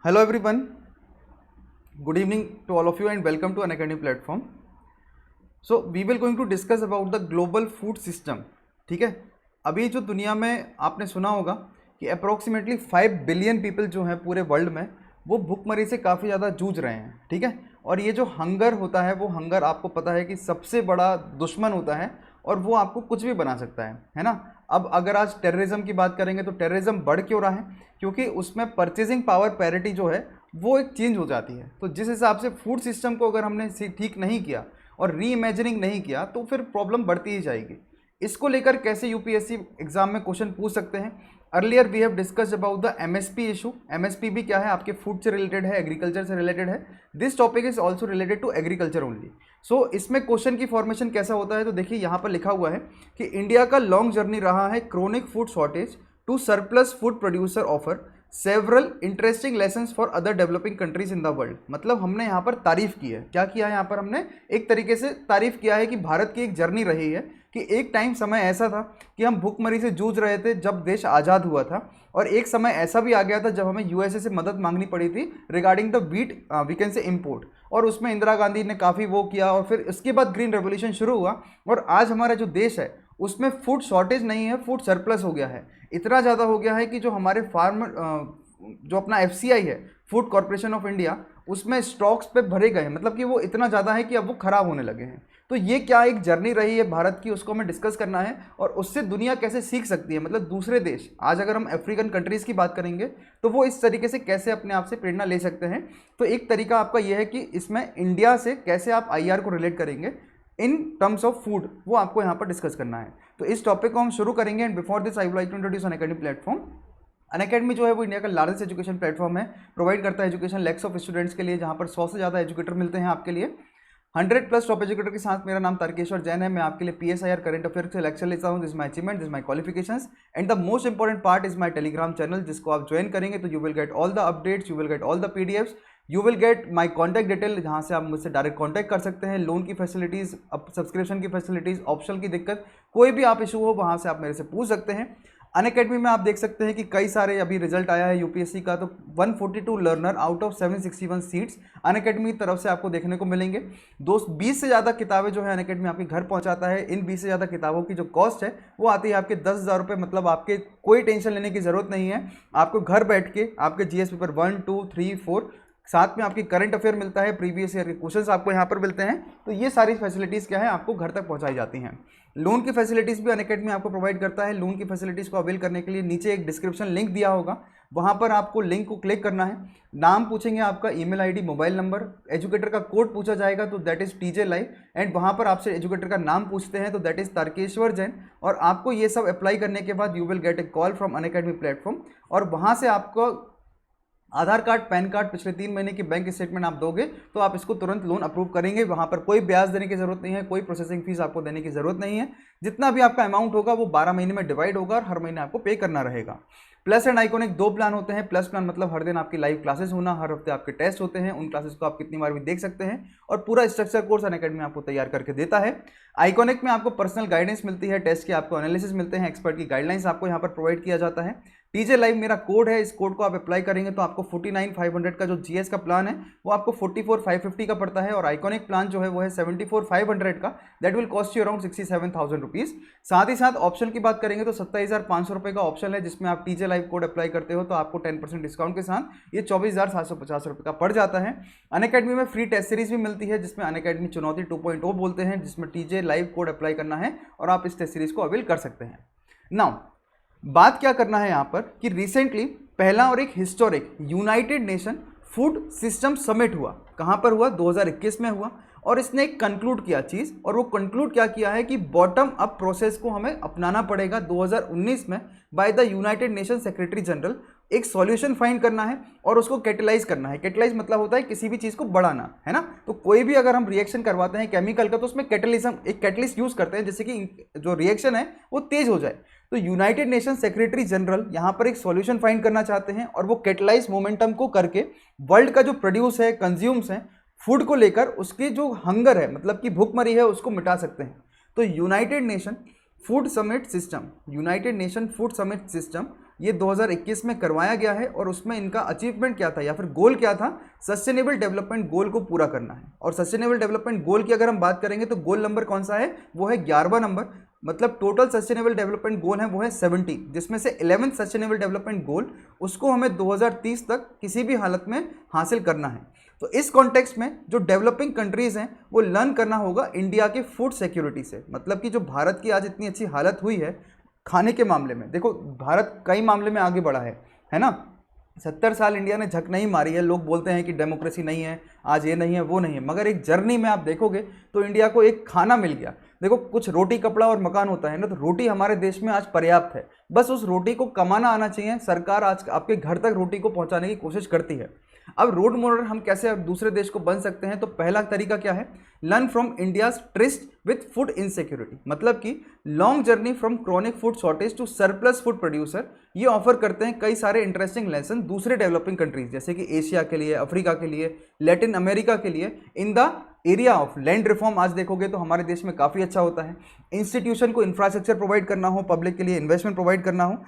Hello everyone, good evening to all of you and welcome to Unacademy platform. So we will going to discuss about the global food system. ठीक है, अभी जो दुनिया में आपने सुना होगा कि अप्रोक्सीमेटली 5 बिलियन पीपल जो हैं पूरे वर्ल्ड में वो भूखमरी से काफ़ी ज़्यादा जूझ रहे हैं. ठीक है, और ये जो हंगर होता है वो हंगर आपको पता है कि सबसे बड़ा दुश्मन होता है और वो आपको कुछ भी बना सकता है ना. अब अगर आज टेररिज्म की बात करेंगे तो टेररिज्म बढ़ क्यों रहा है? क्योंकि उसमें परचेजिंग पावर पैरिटी जो है वो एक चेंज हो जाती है. तो जिस हिसाब से फूड सिस्टम को अगर हमने ठीक नहीं किया और री इमेजिनिंग नहीं किया तो फिर प्रॉब्लम बढ़ती ही जाएगी. इसको लेकर कैसे यूपीएससी एग्जाम में क्वेश्चन पूछ सकते हैं. Earlier we have discussed about the MSP issue. MSP भी क्या है? आपके फूड से रिलेटेड है, एग्रीकल्चर से रिलेटेड है. This topic is also related to agriculture only. So इसमें क्वेश्चन की फॉर्मेशन कैसा होता है तो देखिए यहाँ पर लिखा हुआ है कि इंडिया का लॉन्ग जर्नी रहा है chronic food shortage to surplus food producer offer several interesting lessons for other developing countries in the world. मतलब हमने यहाँ पर तारीफ की है. क्या किया है यहाँ पर? हमने एक तरीके से तारीफ किया है कि भारत की एक जर्नी रही है कि एक टाइम समय ऐसा था कि हम भूखमरी से जूझ रहे थे जब देश आज़ाद हुआ था, और एक समय ऐसा भी आ गया था जब हमें यूएसए से मदद मांगनी पड़ी थी regarding the wheat we can say import, और उसमें इंदिरा गांधी ने काफ़ी वो किया और फिर इसके बाद ग्रीन रेवोल्यूशन शुरू हुआ और आज हमारा जो देश है उसमें फूड शॉर्टेज नहीं है, फूड सरप्लस हो गया है. इतना ज़्यादा हो गया है कि जो हमारे फार्मर जो अपना एफसीआई है, फूड कॉर्पोरेशन ऑफ इंडिया, उसमें स्टॉक्स पे भरे गए हैं. मतलब कि वो इतना ज़्यादा है कि अब वो ख़राब होने लगे हैं. तो ये क्या एक जर्नी रही है भारत की, उसको हमें डिस्कस करना है और उससे दुनिया कैसे सीख सकती है. मतलब दूसरे देश, आज अगर हम अफ्रीकन कंट्रीज़ की बात करेंगे तो वो इस तरीके से कैसे अपने आप से प्रेरणा ले सकते हैं. तो एक तरीका आपका यह है कि इसमें इंडिया से कैसे आप आईआर को रिलेट करेंगे इन टर्म्स ऑफ फूड, वो आपको यहाँ पर डिस्कस करना है. तो इस टॉपिक को हम शुरू करेंगे. And before this I would like to introduce Unacademy platform. Unacademy जो है वो इंडिया का लार्जेस्ट एजुकेशन प्लेटफॉर्म है. प्रोवाइड करता है एजुकेशन लैक्स ऑफ स्टूडेंट्स के लिए, जहाँ पर 100 से ज़्यादा एजुकेटर मिलते हैं आपके लिए. 100+ टॉप एजुकेटर के साथ. मेरा नाम तारकेश्वर जैन है. मैं आपके लिए PSIR करंट अफेयर से लेक्चर लेता हूँ. This my achievement, this my qualifications and the most important part is my Telegram channel, जिसको आप ज्वाइन करेंगे तो you will get all the updates, you will get all the PDFs, you will get my contact detail, जहाँ से आप मुझसे direct contact कर सकते हैं. लोन की फैसिलिटीज़, सब्सक्रिप्शन की फैसिलिटीज़, ऑप्शनल की दिक्कत, कोई भी आप इशू हो वहाँ से आप मेरे से पूछ सकते हैं. अनअकैडमी में आप देख सकते हैं कि कई सारे अभी रिजल्ट आया है यूपीएससी का, तो 142 learner out of 761 seats Unacademy की तरफ से आपको देखने को मिलेंगे. 20 से ज़्यादा किताबें जो है अनअकैडमी आपके घर पहुंचाता है. इन 20 से ज़्यादा किताबों की जो कॉस्ट है वो आती है आपके 10,000 रुपये. मतलब आपके कोई टेंशन लेने की ज़रूरत नहीं है. आपको घर बैठ के आपके जीएस पेपर 1, 2, 3, 4, साथ में आपकी करंट अफेयर मिलता है, प्रीवियस ईयर के क्वेश्चंस आपको यहाँ पर मिलते हैं. तो ये सारी फैसिलिटीज़ क्या है आपको घर तक पहुँचाई जाती हैं. लोन की फैसिलिटीज़ भी अनअकैडमी आपको प्रोवाइड करता है. लोन की फैसिलिटीज़ को अवेल करने के लिए नीचे एक डिस्क्रिप्शन लिंक दिया होगा, वहाँ पर आपको लिंक को क्लिक करना है. नाम पूछेंगे आपका, email ID, mobile number, educator का कोड पूछा जाएगा तो that is TJ live, and वहाँ पर आपसे एजुकेटर का नाम पूछते हैं तो दैट इज़ तारकेश्वर जैन. और आपको ये सब अप्लाई करने के बाद you will get A call from Unacademy platform, और वहाँ से आपको आधार कार्ड, पैन कार्ड, पिछले 3 महीने की बैंक स्टेटमेंट आप दोगे तो आप इसको तुरंत लोन अप्रूव करेंगे. वहाँ पर कोई ब्याज देने की जरूरत नहीं है, कोई प्रोसेसिंग फीस आपको देने की जरूरत नहीं है. जितना भी आपका अमाउंट होगा वो 12 महीने में डिवाइड होगा और हर महीने आपको पे करना रहेगा. प्लस एंड आइकॉनिक 2 प्लान होते हैं. प्लस प्लान मतलब हर दिन आपकी लाइव क्लासेस होना, हर हफ्ते आपके टेस्ट होते हैं, उन क्लासेस को आप कितनी बार भी देख सकते हैं और पूरा स्ट्रक्चर कोर्स अनअकैडमी आपको तैयार करके देता है. आइकॉनिक में आपको पर्सनल गाइडेंस मिलती है, टेस्ट के आपको एनालिसिस मिलते हैं, एक्सपर्ट की गाइडलाइंस आपको यहाँ पर प्रोवाइड किया जाता है. TJ लाइव मेरा कोड है, इस कोड को आप अप्लाई करेंगे तो आपको 49,500 का जो GS का प्लान है वो आपको 44,550 का पड़ता है, और आइकॉनिक प्लान जो है वो है 74,500 का. That will cost you around 67,000 rupees. साथ ही साथ ऑप्शन की बात करेंगे तो 27,500 रुपये का ऑप्शन है, जिसमें आप TJ लाइव कोड अप्लाई करते हो तो आपको 10% डिस्काउंट के साथ ये 24,750 रुपये का पड़ जाता है. अनअकैडमी में फ्री टेस्ट सीरीज भी मिलती है, जिसमें अनअकैडमी चुनौती 2.0 बोलते हैं, जिसमें TJ लाइव कोड अप्लाई करना है और आप इस टेस्ट सीरीज को अवेल कर सकते हैं. नाउ बात क्या करना है यहाँ पर कि रिसेंटली पहला और एक historic United nation food system summit हुआ. कहाँ पर हुआ? 2021 में हुआ. और इसने एक कंक्लूड किया चीज़, और वो कंक्लूड क्या किया है कि बॉटम अप प्रोसेस को हमें अपनाना पड़ेगा. 2019 में by the United nation secretary general एक सॉल्यूशन फाइंड करना है और उसको कैटेलाइज करना है. कैटेलाइज मतलब होता है किसी भी चीज़ को बढ़ाना, है ना. तो कोई भी अगर हम रिएक्शन करवाते हैं केमिकल का तो उसमें कैटेलिज्म, एक कैटलिस्ट यूज़ करते हैं जिससे कि जो रिएक्शन है वो तेज हो जाए. तो यूनाइटेड नेशन सेक्रेटरी जनरल यहाँ पर एक सॉल्यूशन फाइंड करना चाहते हैं और वो कैटेलाइज मोमेंटम को करके वर्ल्ड का जो प्रोड्यूस है, कंज्यूम्स है फूड को लेकर, उसकी जो हंगर है मतलब कि भूखमरी है उसको मिटा सकते हैं. तो United nation food summit system, United nation food summit system ये 2021 में करवाया गया है और उसमें इनका अचीवमेंट क्या था या फिर गोल क्या था, सस्टेनेबल डेवलपमेंट गोल को पूरा करना है। और सस्टेनेबल डेवलपमेंट गोल की अगर हम बात करेंगे तो गोल नंबर कौन सा है, वो है 11वां नंबर। मतलब टोटल सस्टेनेबल डेवलपमेंट गोल है वो है 70, जिसमें से 11th सस्टेनेबल डेवलपमेंट गोल उसको हमें 2030 तक किसी भी हालत में हासिल करना है। तो इस कॉन्टेक्स्ट में जो डेवलपिंग कंट्रीज़ हैं वो लर्न करना होगा इंडिया के फूड सिक्योरिटी से। मतलब कि जो भारत की आज इतनी अच्छी हालत हुई है खाने के मामले में, देखो भारत कई मामले में आगे बढ़ा है ना। 70 साल इंडिया ने झक नहीं मारी है। लोग बोलते हैं कि डेमोक्रेसी नहीं है, आज ये नहीं है वो नहीं है, मगर एक जर्नी में आप देखोगे तो इंडिया को एक खाना मिल गया। देखो कुछ रोटी कपड़ा और मकान होता है ना, तो रोटी हमारे देश में आज पर्याप्त है, बस उस रोटी को कमाना आना चाहिए। सरकार आज आपके घर तक रोटी को पहुंचाने की कोशिश करती है। अब रोड मॉडल हम कैसे दूसरे देश को बन सकते हैं, तो पहला तरीका क्या है, learn from India's tryst with food insecurity. मतलब कि long journey from chronic food shortage to surplus food producer, ये ऑफर करते हैं कई सारे इंटरेस्टिंग लेसन दूसरे डेवलपिंग कंट्रीज जैसे कि एशिया के लिए, अफ्रीका के लिए, लैटिन अमेरिका के लिए। In the area of land reform आज देखोगे तो हमारे देश में काफ़ी अच्छा होता है। इंस्टीट्यूशन को इंफ्रास्ट्रक्चर प्रोवाइड करना हो, पब्लिक के लिए इन्वेस्टमेंट प्रोवाइड करना हो,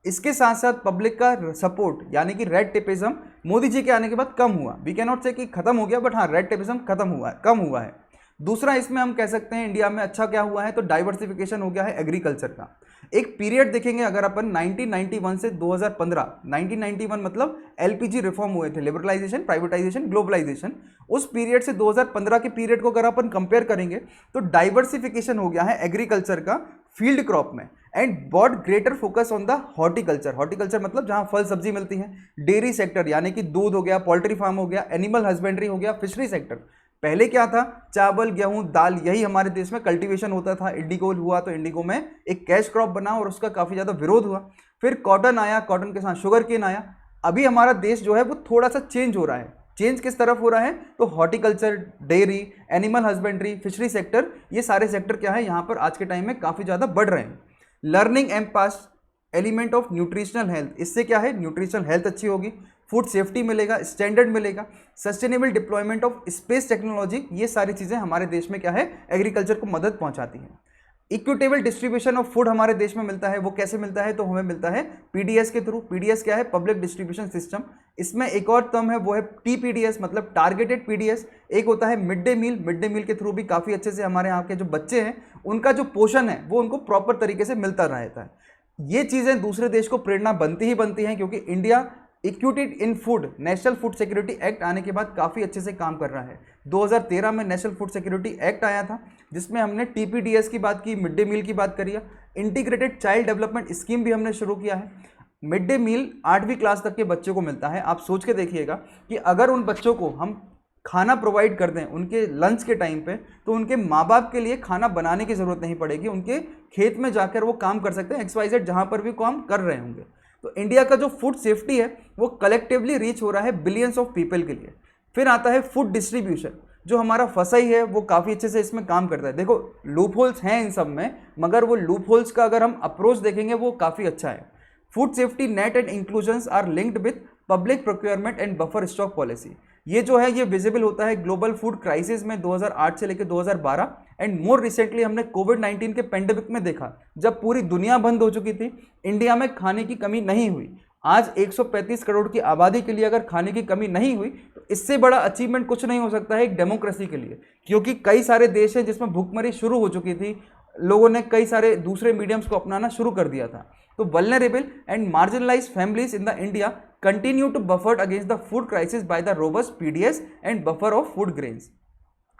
इसके साथ साथ पब्लिक का सपोर्ट यानी कि रेड टेपिज्म मोदी जी के आने के बाद कम हुआ। वी कैन नॉट से कि खत्म हो गया, बट हाँ रेड टेपिज्म खत्म हुआ है, कम हुआ है। दूसरा इसमें हम कह सकते हैं इंडिया में अच्छा क्या हुआ है, तो डाइवर्सिफिकेशन हो गया है एग्रीकल्चर का। एक पीरियड देखेंगे अगर अपन 1991 से 2015, 1991 मतलब एलपीजी रिफॉर्म हुए थे, लिबरलाइजेशन, प्राइवेटाइजेशन, ग्लोबलाइजेशन। उस पीरियड से 2015 के पीरियड को अगर अपन कंपेयर करेंगे तो डाइवर्सिफिकेशन हो गया है एग्रीकल्चर का फील्ड क्रॉप में, and bought greater focus on the horticulture. Horticulture मतलब जहां फल सब्जी मिलती है। डेयरी सेक्टर यानी कि दूध हो गया, पोल्ट्री फार्म हो गया, एनिमल हस्बेंड्री हो गया, फिशरी सेक्टर। पहले क्या था, चावल गेहूं दाल यही हमारे देश में कल्टीवेशन होता था। इंडिगो हुआ तो इंडिगो में एक कैश क्रॉप बना और उसका काफ़ी ज़्यादा विरोध हुआ। फिर कॉटन आया, कॉटन के साथ शुगर केन आया। अभी हमारा देश जो है वो थोड़ा सा चेंज हो रहा है। चेंज किस तरफ हो रहा है, तो horticulture, dairy, animal husbandry, fishery sector, ये सारे सेक्टर क्या है यहाँ पर आज के टाइम में काफ़ी ज़्यादा बढ़ रहे हैं। Learning and pass element of nutritional health, इससे क्या है, न्यूट्रिशनल हेल्थ अच्छी होगी, फूड सेफ्टी मिलेगा, स्टैंडर्ड मिलेगा, sustainable deployment of space technology, ये सारी चीज़ें हमारे देश में क्या है, एग्रीकल्चर को मदद पहुंचाती हैं। इक्विटेबल डिस्ट्रीब्यूशन ऑफ फूड हमारे देश में मिलता है, वो कैसे मिलता है, तो हमें मिलता है पीडीएस के थ्रू। पीडीएस क्या है, पब्लिक डिस्ट्रीब्यूशन सिस्टम। इसमें एक और टर्म है वो है टीपीडीएस, मतलब टारगेटेड पीडीएस। एक होता है mid day meal, mid day meal के थ्रू भी काफ़ी अच्छे से हमारे यहाँ के जो बच्चे हैं उनका जो पोषण है वो उनको प्रॉपर तरीके से मिलता रहता है। ये चीज़ें दूसरे देश को प्रेरणा बनती ही बनती हैं, क्योंकि इंडिया इक्विटेड इन food national food security act आने के बाद काफ़ी अच्छे से काम कर रहा है। 2013 में नेशनल फूड सिक्योरिटी एक्ट आया था, जिसमें हमने टीपीडीएस की बात की, मिड डे मील की बात करी है, इंटीग्रेटेड चाइल्ड डेवलपमेंट स्कीम भी हमने शुरू किया है। मिड डे मील 8वीं क्लास तक के बच्चों को मिलता है। आप सोच के देखिएगा कि अगर उन बच्चों को हम खाना प्रोवाइड कर दें उनके लंच के टाइम पे, तो उनके माँ बाप के लिए खाना बनाने की ज़रूरत नहीं पड़ेगी, उनके खेत में जाकर वो काम कर सकते हैं, XYZ जहाँ पर भी काम कर रहे होंगे। तो इंडिया का जो फूड सेफ्टी है वो कलेक्टिवली रीच हो रहा है बिलियंस ऑफ पीपल के लिए। फिर आता है फूड डिस्ट्रीब्यूशन, जो हमारा फसाई है वो काफ़ी अच्छे से इसमें काम करता है। देखो लूप होल्स हैं इन सब में, मगर वो लूप होल्स का अगर हम अप्रोच देखेंगे वो काफ़ी अच्छा है। Food safety net and inclusions are linked with public procurement and buffer stock policy. ये जो है ये विजिबल होता है ग्लोबल फूड क्राइसिस में 2008 से लेकर 2012, एंड मोर रिसेंटली हमने कोविड-19 के पेंडेमिक में देखा, जब पूरी दुनिया बंद हो चुकी थी, इंडिया में खाने की कमी नहीं हुई। आज 135 करोड़ की आबादी के लिए अगर खाने की कमी नहीं हुई तो इससे बड़ा अचीवमेंट कुछ नहीं हो सकता है एक डेमोक्रेसी के लिए, क्योंकि कई सारे देश हैं जिसमें भूखमरी शुरू हो चुकी थी, लोगों ने कई सारे दूसरे मीडियम्स को अपनाना शुरू कर दिया था। तो vulnerable and marginalised families in the India continue to buffered against the food crisis by the robust PDS and buffer of food grains.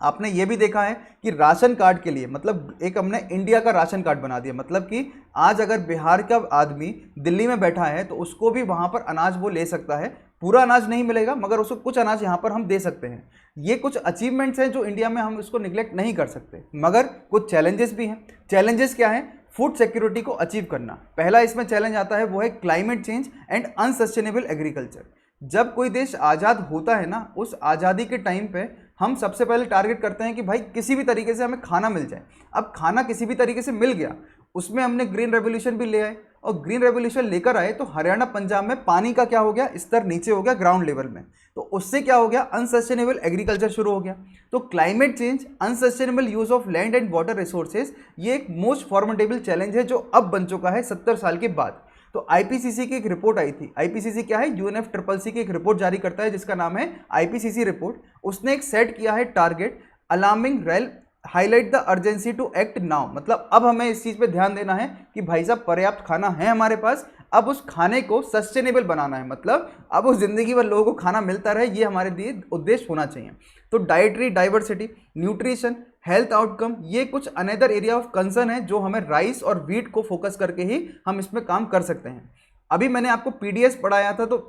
आपने ये भी देखा है कि राशन कार्ड के लिए, मतलब एक हमने इंडिया का राशन कार्ड बना दिया, मतलब कि आज अगर बिहार का आदमी दिल्ली में बैठा है तो उसको भी वहाँ पर अनाज वो ले सकता है। पूरा अनाज नहीं मिलेगा, मगर उसको कुछ अनाज यहाँ पर हम दे सकते हैं। ये कुछ अचीवमेंट्स हैं जो इंडिया में हम इसको निगलेक्ट नहीं कर सकते, मगर कुछ चैलेंजेस भी हैं। चैलेंजेस क्या है, फूड सिक्योरिटी को अचीव करना। पहला इसमें चैलेंज आता है वो है climate change and unsustainable agriculture. जब कोई देश आज़ाद होता है ना, उस आज़ादी के टाइम पे हम सबसे पहले टारगेट करते हैं कि भाई किसी भी तरीके से हमें खाना मिल जाए। अब खाना किसी भी तरीके से मिल गया, उसमें हमने ग्रीन रेवोल्यूशन भी ले आए, और ग्रीन रेवोल्यूशन लेकर आए तो हरियाणा पंजाब में पानी का क्या हो गया, स्तर नीचे हो गया ग्राउंड लेवल में। तो उससे क्या हो गया, अनसस्टेनेबल एग्रीकल्चर शुरू हो गया। तो climate change, unsustainable use of land and water resources, ये एक मोस्ट फॉर्मिडेबल चैलेंज है जो अब बन चुका है 70 साल के बाद। तो आईपीसीसी की एक रिपोर्ट आई थी, आईपीसीसी क्या है, यूएनएफसीसीसी की एक रिपोर्ट जारी करता है जिसका नाम है आईपीसीसी रिपोर्ट। उसने एक सेट किया है target, alarming rail highlight the urgency to act now, मतलब अब हमें इस चीज पे ध्यान देना है कि भाई साहब पर्याप्त खाना है हमारे पास, अब उस खाने को सस्टेनेबल बनाना है, मतलब अब उस जिंदगी भर लोगों को खाना मिलता रहे, ये हमारे लिए उद्देश्य होना चाहिए। तो dietary diversity, nutrition, health outcome, ये कुछ अनदर एरिया ऑफ कंसर्न है जो हमें राइस और व्हीट को फोकस करके ही हम इसमें काम कर सकते हैं। अभी मैंने आपको पीडीएस पढ़ाया था, तो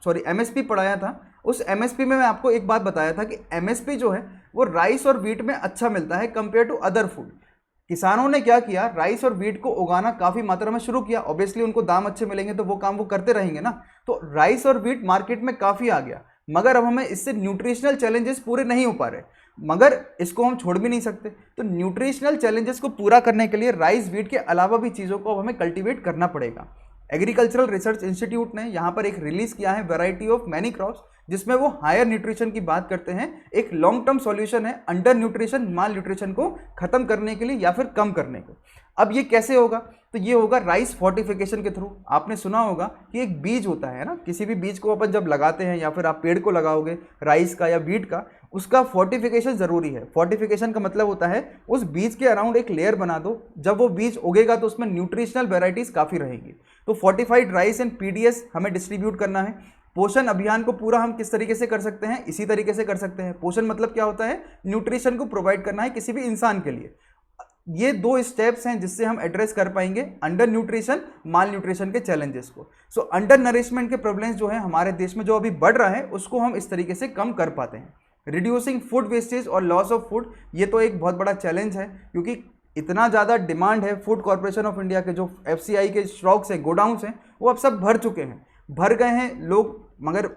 सॉरी एमएसपी पढ़ाया था, उस एमएसपी में मैं आपको एक बात बताया था कि एमएसपी जो है वो राइस और व्हीट में अच्छा मिलता है कंपेयर टू अदर फूड। किसानों ने क्या किया, राइस और व्हीट को उगाना काफी मात्रा में शुरू किया, ऑब्वियसली उनको दाम अच्छे मिलेंगे तो वो काम वो करते रहेंगे ना, तो राइस और व्हीट मार्केट में काफी आ गया, मगर अब हमें इससे न्यूट्रिशनल चैलेंजेस पूरे नहीं हो पा रहे, मगर इसको हम छोड़ भी नहीं सकते। तो न्यूट्रिशनल चैलेंजेस को पूरा करने के लिए राइस व्हीट के अलावा भी चीज़ों को अब हमें कल्टीवेट करना पड़ेगा। एग्रीकल्चरल रिसर्च इंस्टीट्यूट ने यहाँ पर एक रिलीज किया है वैरायटी ऑफ मैनी क्रॉप्स, जिसमें वो हायर न्यूट्रिशन की बात करते हैं, एक लॉन्ग टर्म सॉल्यूशन है अंडर न्यूट्रिशन, माल न्यूट्रिशन को खत्म करने के लिए या फिर कम करने को। अब ये कैसे होगा, तो ये होगा राइस फोर्टिफिकेशन के थ्रू। आपने सुना होगा कि एक बीज होता है ना, किसी भी बीज को अपन जब लगाते हैं या फिर आप पेड़ को लगाओगे राइस का या व्हीट का, उसका फोर्टिफिकेशन जरूरी है। फोर्टिफिकेशन का मतलब होता है उस बीज के अराउंड एक लेयर बना दो, जब वो बीज उगेगा तो उसमें न्यूट्रिशनल वेराइटीज काफी रहेंगी। तो फोर्टिफाइड राइस एंड पीडीएस हमें डिस्ट्रीब्यूट करना है। पोषण अभियान को पूरा हम किस तरीके से कर सकते हैं, इसी तरीके से कर सकते हैं। पोषण मतलब क्या होता है, न्यूट्रिशन को प्रोवाइड करना है किसी भी इंसान के लिए। ये दो स्टेप्स हैं जिससे हम एड्रेस कर पाएंगे अंडर न्यूट्रिशन, माल न्यूट्रिशन के चैलेंजेस को। सो अंडर नरिशमेंट के प्रॉब्लम्स जो है हमारे देश में जो अभी बढ़ रहा है, उसको हम इस तरीके से कम कर पाते हैं। रिड्यूसिंग फूड वेस्टेज और लॉस ऑफ फूड, ये तो एक बहुत बड़ा चैलेंज है, क्योंकि इतना ज़्यादा डिमांड है। फूड कॉर्पोरेशन ऑफ इंडिया के जो एफसीआई के स्टॉक्स हैं, गोडाउन्स हैं, वो अब सब भर चुके हैं, भर गए हैं लोग, मगर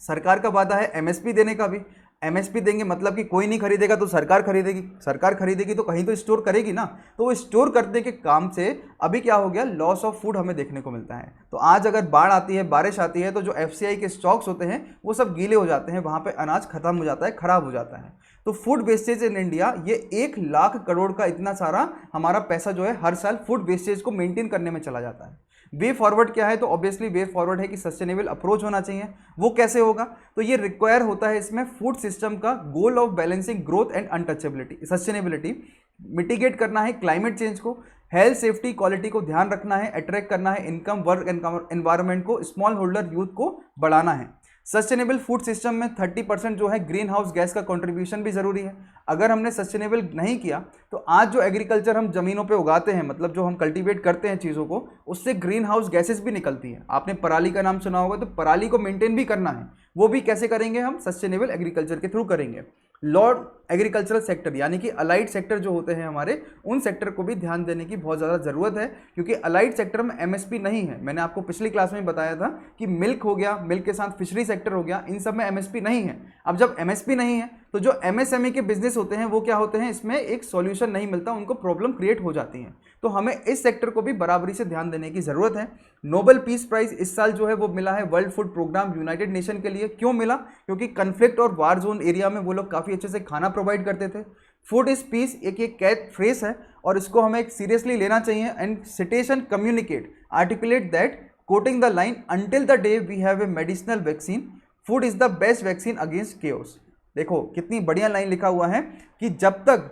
सरकार का वादा है एमएसपी देने का भी। एमएसपी देंगे मतलब कि कोई नहीं खरीदेगा तो सरकार खरीदेगी, सरकार खरीदेगी तो कहीं तो स्टोर करेगी ना, तो वो स्टोर करने के काम से अभी क्या हो गया, लॉस ऑफ फूड हमें देखने को मिलता है। तो आज अगर बाढ़ आती है, बारिश आती है, तो जो एफसीआई के स्टॉक्स होते हैं वो सब गीले हो जाते हैं, वहाँ पे अनाज खत्म हो जाता है, खराब हो जाता है। तो फूड वेस्टेज इन इंडिया, ये 1 लाख करोड़ का इतना सारा हमारा पैसा जो है हर साल फूड वेस्टेज को मेंटेन करने में चला जाता है। वे फॉरवर्ड क्या है, तो ऑब्वियसली वे फॉरवर्ड है कि सस्टेनेबल अप्रोच होना चाहिए। वो कैसे होगा, तो ये रिक्वायर होता है इसमें फूड सिस्टम का goal of balancing growth and untouchability, sustainability, mitigate करना है क्लाइमेट चेंज को, हेल्थ सेफ्टी क्वालिटी को ध्यान रखना है, अट्रैक्ट करना है इनकम, वर्क एनवायरनमेंट को, स्मॉल होल्डर यूथ को बढ़ाना है। सस्टेनेबल फूड सिस्टम में 30% जो है ग्रीन हाउस गैस का कंट्रीब्यूशन भी जरूरी है। अगर हमने सस्टेनेबल नहीं किया तो आज जो एग्रीकल्चर हम जमीनों पे उगाते हैं, मतलब जो हम कल्टीवेट करते हैं चीज़ों को, उससे ग्रीन हाउस गैसेस भी निकलती हैं। आपने पराली का नाम सुना होगा, तो पराली को मेंटेन भी करना है, वो भी कैसे करेंगे, हम सस्टेनेबल एग्रीकल्चर के थ्रू करेंगे। लॉर्ड एग्रीकल्चरल सेक्टर यानी कि अलाइड सेक्टर जो होते हैं हमारे, उन सेक्टर को भी ध्यान देने की बहुत ज़्यादा ज़रूरत है, क्योंकि अलाइड सेक्टर में एमएसपी नहीं है। मैंने आपको पिछली क्लास में बताया था कि मिल्क हो गया, मिल्क के साथ फिशरी सेक्टर हो गया, इन सब में एमएसपी नहीं है। अब जब एमएसपी नहीं है तो जो एमएसएमई के बिजनेस होते हैं वो क्या होते हैं, इसमें एक सॉल्यूशन नहीं मिलता, उनको प्रॉब्लम क्रिएट हो जाती है। तो हमें इस सेक्टर को भी बराबरी से ध्यान देने की ज़रूरत है। नोबेल पीस प्राइज इस साल जो है वो मिला है world food programme united nation के लिए। क्यों मिला, क्योंकि कन्फ्लिक्ट और वार जोन एरिया में वो लोग काफ़ी अच्छे से खाना प्रोवाइड करते थे। फूड इज पीस एक कैच फ्रेज है और इसको हमें सीरियसली लेना चाहिए। And citation communicate articulate that quoting the line until the day we have a medicinal vaccine, food is the best vaccine against chaos. देखो कितनी बढ़िया लाइन लिखा हुआ है कि जब तक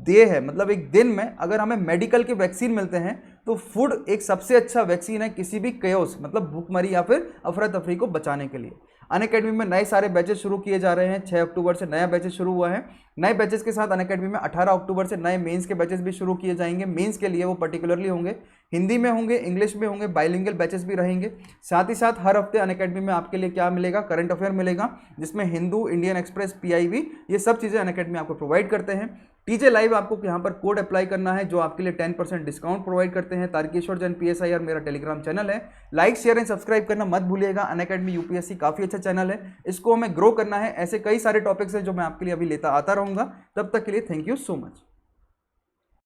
दे है, मतलब एक दिन में अगर हमें मेडिकल के वैक्सीन मिलते हैं तो फूड एक सबसे अच्छा वैक्सीन है किसी भी केओस, मतलब भूखमरी या फिर अफरा तफरी को बचाने के लिए। अनअकैडमी में नए सारे बैचेस शुरू किए जा रहे हैं। 6 अक्टूबर से नया बैचेस शुरू हुआ है। नए बैचेस के साथ अनअकैडमी में 18 अक्टूबर से नए मेंस के बैचेस भी शुरू किए जाएंगे। मेंस के लिए वो पर्टिकुलरली होंगे, हिंदी में होंगे, इंग्लिश में होंगे, बाइलिंगुअल बैचेस भी रहेंगे। साथ ही साथ हर हफ्ते अनअकैडमी में आपके लिए क्या मिलेगा, करंट अफेयर मिलेगा, जिसमें हिंदू, इंडियन एक्सप्रेस, पीआईबी, ये सब चीज़ें अनअकैडमी आपको प्रोवाइड करते हैं। टीजे लाइव आपको यहाँ पर कोड अप्लाई करना है जो आपके लिए 10% डिस्काउंट प्रोवाइड करते हैं। तारकेश्वर जैन PSI और मेरा टेलीग्राम चैनल है। लाइक, शेयर एंड सब्सक्राइब करना मत भूलिएगा। अनअकैडमी यूपीएससी काफ़ी अच्छा चैनल है, इसको हमें ग्रो करना है। ऐसे कई सारे टॉपिक्स हैं जो मैं आपके लिए अभी लेता आता रहूँगा। तब तक के लिए थैंक यू सो मच।